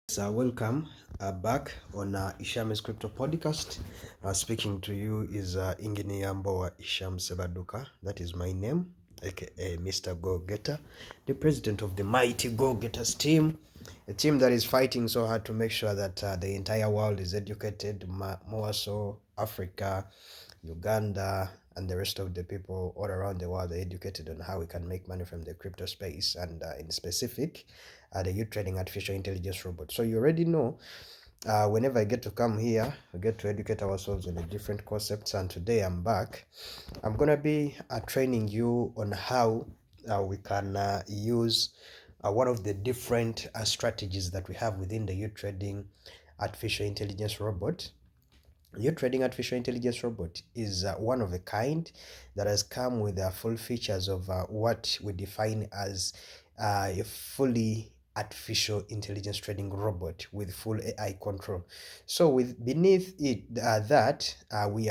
So welcome back on Isham's Crypto Podcast. Speaking to you is Engineer Mbowa Isham Ssebadduka. That is my name, aka Mr.Go, the president of the mighty Gogetters team, a team that is fighting so hard to make sure that the entire world is educated, more so Africa, Uganda, and the rest of the people all around the world are educated on how we can make money from the crypto space, and in specific, the Utrading artificial intelligence robot. So you already know, whenever I get to come here, we get to educate ourselves on the different concepts. And today I'm back. I'm gonna be training you on how we can use one of the different strategies that we have within the Utrading artificial intelligence robot. Utrading artificial intelligence robot is one of a kind that has come with the full features of what we define as a fully artificial intelligence trading robot with full AI control. So with beneath it we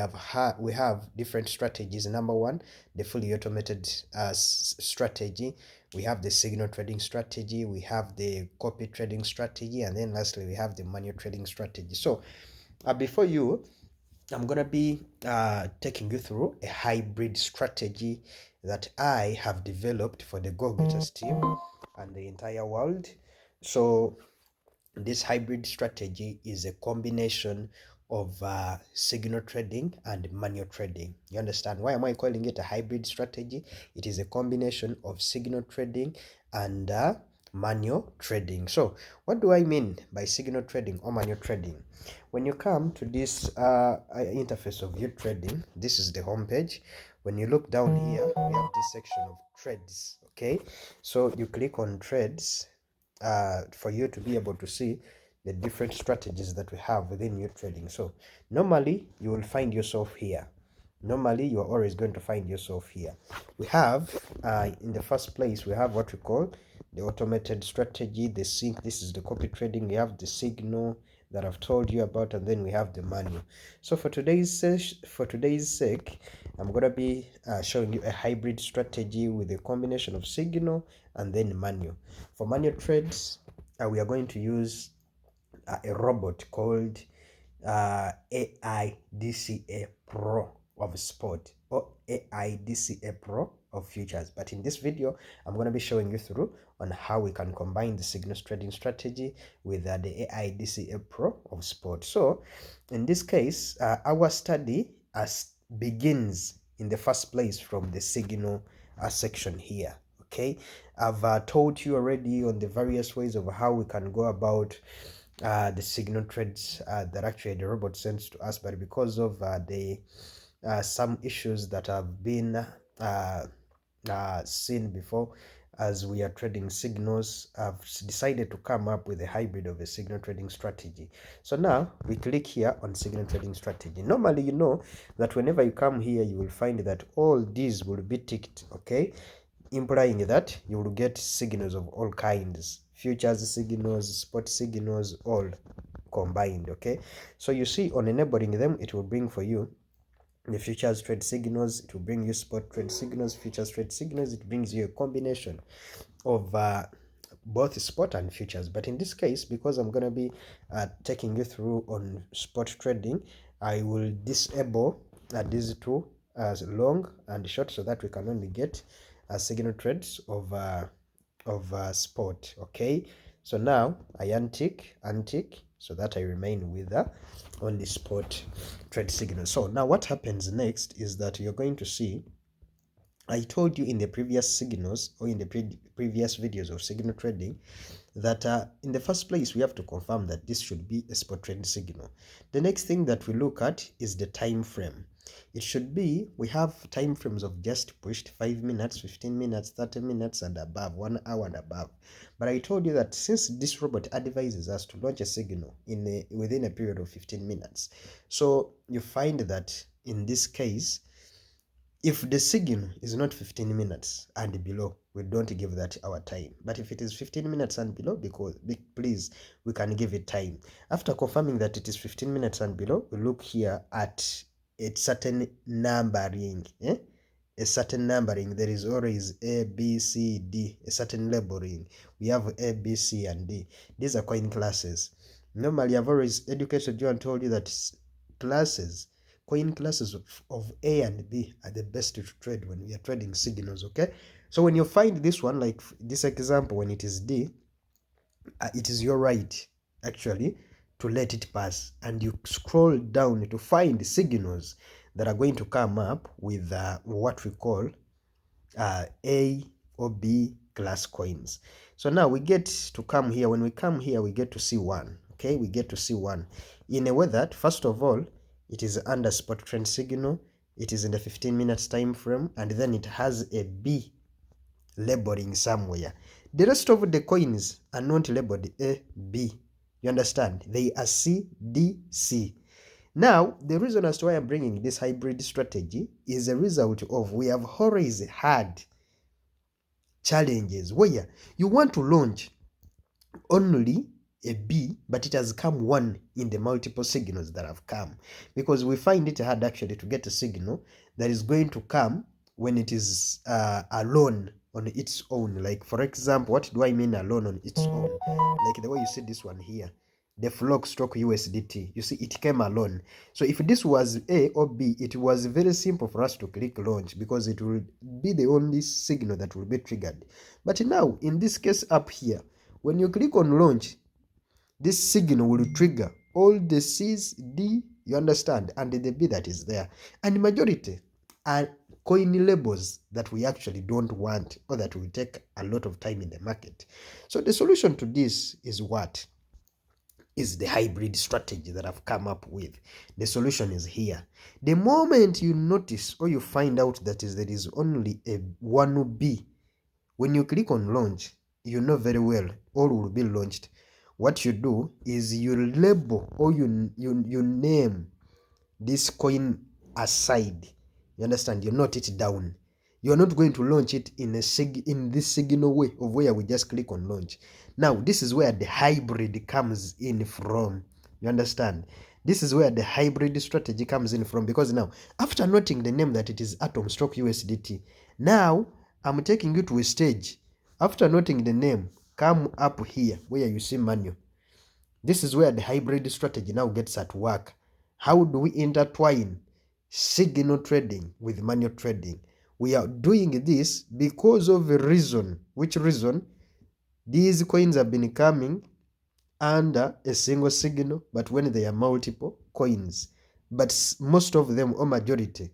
have different strategies. Number one, the fully automated strategy. We have the signal trading strategy. We have the copy trading strategy, and then lastly we have the manual trading strategy. So before you, I'm gonna be taking you through a hybrid strategy that I have developed for the Gogetters team and the entire world. So this hybrid strategy is a combination of signal trading and manual trading. You understand? Why am I calling it a hybrid strategy? It is a combination of signal trading and manual trading. So what do I mean by signal trading or manual trading? When you come to this interface of Utrading, this is the home page. When you look down here, we have this section of trades. Okay, so you click on trades for you to be able to see the different strategies that we have within Utrading. So normally you will find yourself here. Normally you are always going to find yourself here. We have in the first place, we have what we call the automated strategy, the sync. This is the copy trading. We have the signal that I've told you about, and then we have the manual. So for today's sake, I'm gonna be showing you a hybrid strategy with a combination of signal and then manual. For manual trades, we are going to use a robot called AIDCA Pro of Spot or AIDCA Pro of Futures. But in this video, I'm going to be showing you through on how we can combine the signals trading strategy with the AIDCA Pro of Spot. So in this case, our study begins in the first place from the signal section here. Okay, I've told you already on the various ways of how we can go about the signal trades that actually the robot sends to us, but because of the some issues that have been seen before as we are trading signals, I've decided to come up with a hybrid of a signal trading strategy. So now we click here on signal trading strategy. Normally, you know that whenever you come here, you will find that all these will be ticked, okay, implying that you will get signals of all kinds, futures signals, spot signals, all combined. Okay, so you see on enabling them, it will bring for you the futures trade signals, it will bring you spot trade signals, futures trade signals. It brings you a combination of both spot and futures. But in this case, because I'm going to be taking you through on spot trading, I will disable these two as long and short, so that we can only get signal trades of spot. Okay, so now I untick so that I remain with only spot trade signal. So now what happens next is that you're going to see, I told you in the previous signals or in the previous videos of signal trading that in the first place we have to confirm that this should be a spot trend signal. The next thing that we look at is the time frame. It should be, we have time frames of just pushed 5 minutes, 15 minutes, 30 minutes and above, 1 hour and above. But I told you that since this robot advises us to launch a signal within a period of 15 minutes, so you find that in this case, if the signal is not 15 minutes and below, we don't give that our time. But if it is 15 minutes and below, please, we can give it time. After confirming that it is 15 minutes and below, we look here at a certain numbering, a certain numbering. There is always A, B, C, D, a certain labeling. We have A, B, C, and D. These are coin classes. Normally, I've always educated you and told you that coin classes of A and B are the best to trade when we are trading signals, okay? So when you find this one, like this example, when it is D, it is your right, actually, to let it pass. And you scroll down to find signals that are going to come up with what we call A or B class coins. So now we get to come here. When we come here, we get to see one. Okay, we get to see one in a way that, first of all, it is under spot trend signal. It is in the 15 minutes time frame, and then it has a B labeling somewhere. The rest of the coins are not labeled A, B. You understand? They are C, D, C. Now, the reason as to why I'm bringing this hybrid strategy is a result of we have always had challenges where you want to launch only a B, but it has come one in the multiple signals that have come, because we find it hard actually to get a signal that is going to come when it is alone on its own. Like, for example, what do I mean alone on its own? Like the way you see this one here, the flock stroke USDT. You see, it came alone. So if this was A or B, it was very simple for us to click launch because it will be the only signal that will be triggered. But now, in this case up here, when you click on launch, this signal will trigger all the C's, D, you understand, and the B that is there. And the majority are coin labels that we actually don't want, or that will take a lot of time in the market. So the solution to this is what? Is the hybrid strategy that I've come up with. The solution is here. The moment you notice or you find out that there is only a 1B, when you click on launch, you know very well all will be launched. What you do is you label or you name this coin aside. You understand? You note it down. You're not going to launch it in this signal way of where we just click on launch. Now, this is where the hybrid comes in from. You understand? This is where the hybrid strategy comes in from, because now, after noting the name that it is Atom stroke USDT, now I'm taking you to a stage. After noting the name, come up here where you see manual. This is where the hybrid strategy now gets at work. How do we intertwine signal trading with manual trading? We are doing this because of a reason. Which reason? These coins have been coming under a single signal, but when they are multiple coins, but most of them, or majority,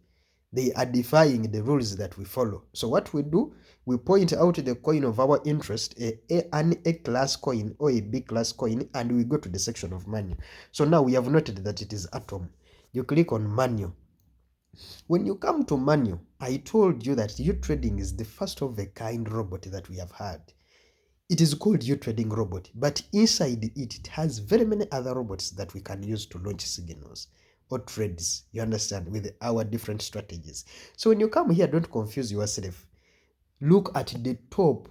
they are defying the rules that we follow. So what we do, we point out the coin of our interest, an A class coin or a B class coin, and we go to the section of manual. So now we have noted that it is Atom. You click on manual. When you come to manual, I told you that Utrading is the first of a kind robot that we have had. It is called Utrading robot, but inside it has very many other robots that we can use to launch signals or trades, you understand, with our different strategies. So when you come here, don't confuse yourself. Look at the top.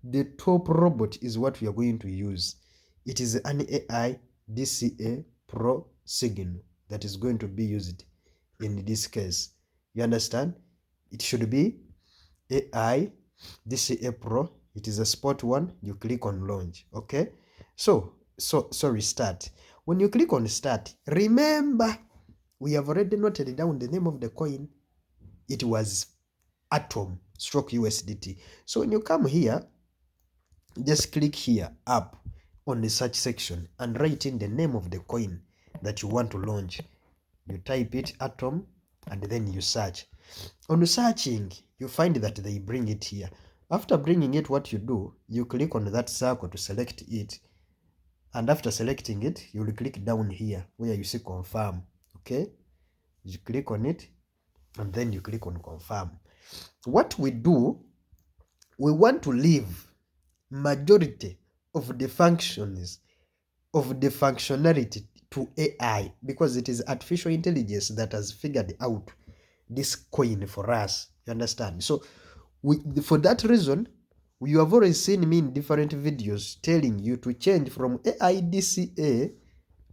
The top robot is what we are going to use. It is an AI DCA Pro signal that is going to be used in this case. You understand? It should be AI DCA Pro. It is a spot one. You click on launch. Okay? So restart. When you click on start, remember we have already noted down the name of the coin. It was Atom stroke USDT. So when you come here, just click here up on the search section and write in the name of the coin that you want to launch. You type it Atom and then you search. On searching, you find that they bring it here. After bringing it, what you do, you click on that circle to select it. And after selecting it, you will click down here where you see confirm. Okay? You click on it and then you click on confirm. What we do, we want to leave majority of the functions of the functionality to AI, because it is artificial intelligence that has figured out this coin for us. You understand? So for that reason, you have already seen me in different videos telling you to change from AI DCA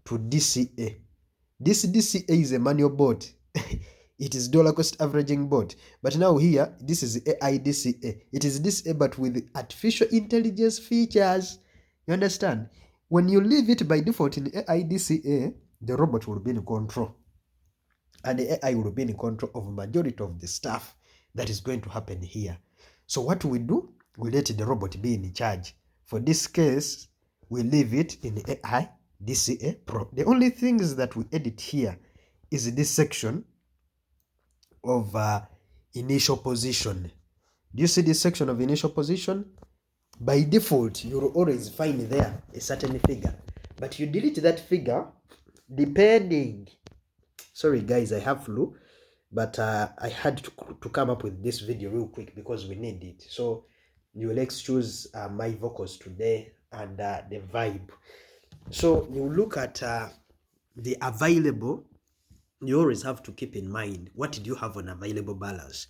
to DCA. This DCA is a manual bot. It is dollar cost averaging bot. But now here, this is AIDCA. It is DCA but with artificial intelligence features. You understand? When you leave it by default in AIDCA, the robot will be in control. And the AI will be in control of majority of the stuff that is going to happen here. So what we do, we let the robot be in charge. For this case, we leave it in AI DCA Pro. The only things that we edit here is this section of initial position. Do you see this section of initial position? By default, you'll always find there a certain figure. But you delete that figure depending. Sorry guys, I have flu. But I had to come up with this video real quick because we need it. So you will excuse my vocals today and the vibe. So you look at the available. You always have to keep in mind, what did you have on available balance?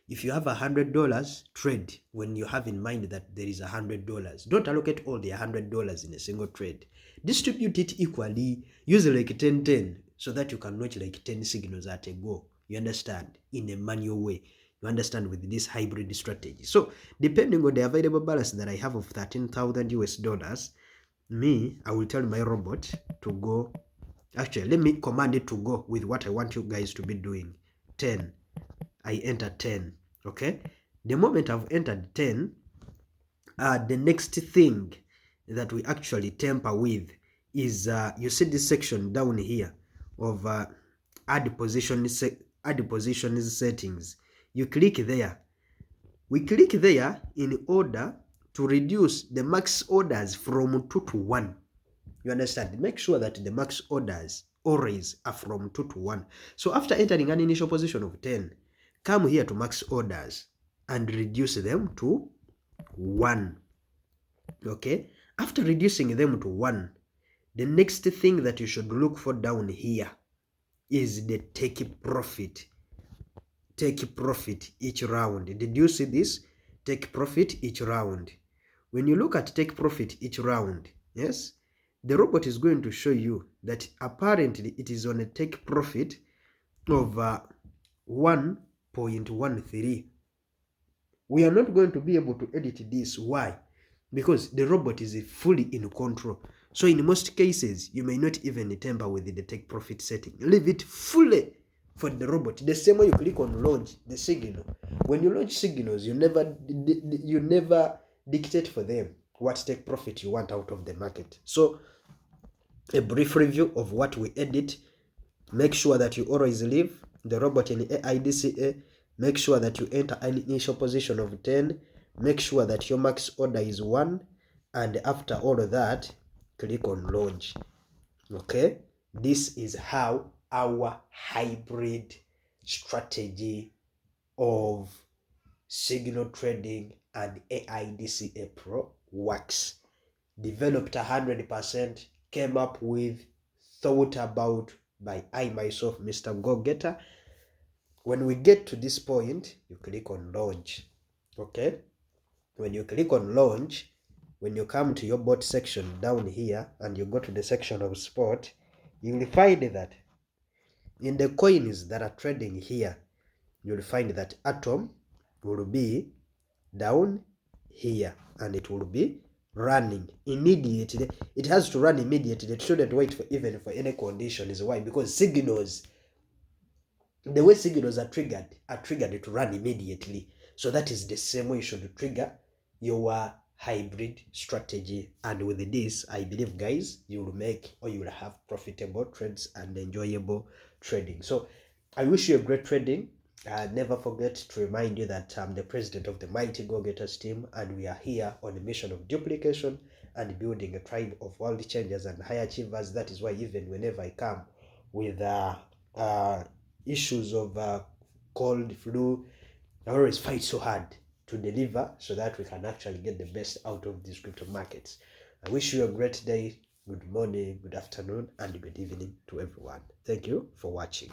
If you have $100, trade when you have in mind that there is $100. Don't allocate all the $100 in a single trade. Distribute it equally. Use like 10-10 so that you can watch like 10 signals at a go. You understand? In a manual way. You understand with this hybrid strategy. So depending on the available balance that I have of 13,000 US dollars, I will tell my robot to go. Actually, let me command it to go with what I want you guys to be doing. 10. I enter 10. Okay? The moment I've entered 10, the next thing that we actually tamper with is, you see this section down here of add position settings. You click there. We click there in order to reduce the max orders from 2 to 1. You understand? Make sure that the max orders always are from 2 to 1. So after entering an initial position of 10, come here to max orders and reduce them to 1. Okay? After reducing them to 1, the next thing that you should look for down here is the take profit. Take profit each round. Did you see this? Take profit each round. When you look at take profit each round, yes, the robot is going to show you that apparently it is on a take profit of 1.13. We are not going to be able to edit this. Why? Because the robot is fully in control. So in most cases, you may not even tamper with the take profit setting. Leave it fully for the robot. The same way you click on launch the signal. When you launch signals, you never dictate for them what take profit you want out of the market. So a brief review of what we edit. Make sure that you always leave the robot in AIDCA. Make sure that you enter an initial position of 10. Make sure that your max order is 1. And after all of that, click on launch. Okay? This is how our hybrid strategy of signal trading and AIDCA Pro works. Developed 100%, came up with, thought about by I myself, Mr. Go-Getter. When we get to this point, you click on launch. Okay? When you click on launch, when you come to your bot section down here and you go to the section of spot, you will find that in the coins that are trading here, you'll find that Atom will be down here and it will be running immediately. It has to run immediately. It shouldn't wait for even for any conditions. Why? Because signals, the way signals are triggered to run immediately. So that is the same way you should trigger your hybrid strategy. And with this, I believe, guys, you will make or you will have profitable trades and enjoyable trading. So I wish you a great trading. Never forget to remind you that I'm the president of the mighty Gogetters team, and we are here on a mission of duplication and building a tribe of world changers and high achievers. That is why even whenever I come with issues of cold, flu, I always fight so hard to deliver so that we can actually get the best out of these crypto markets. I wish you a great day, good morning, good afternoon, and good evening to everyone. Thank you for watching.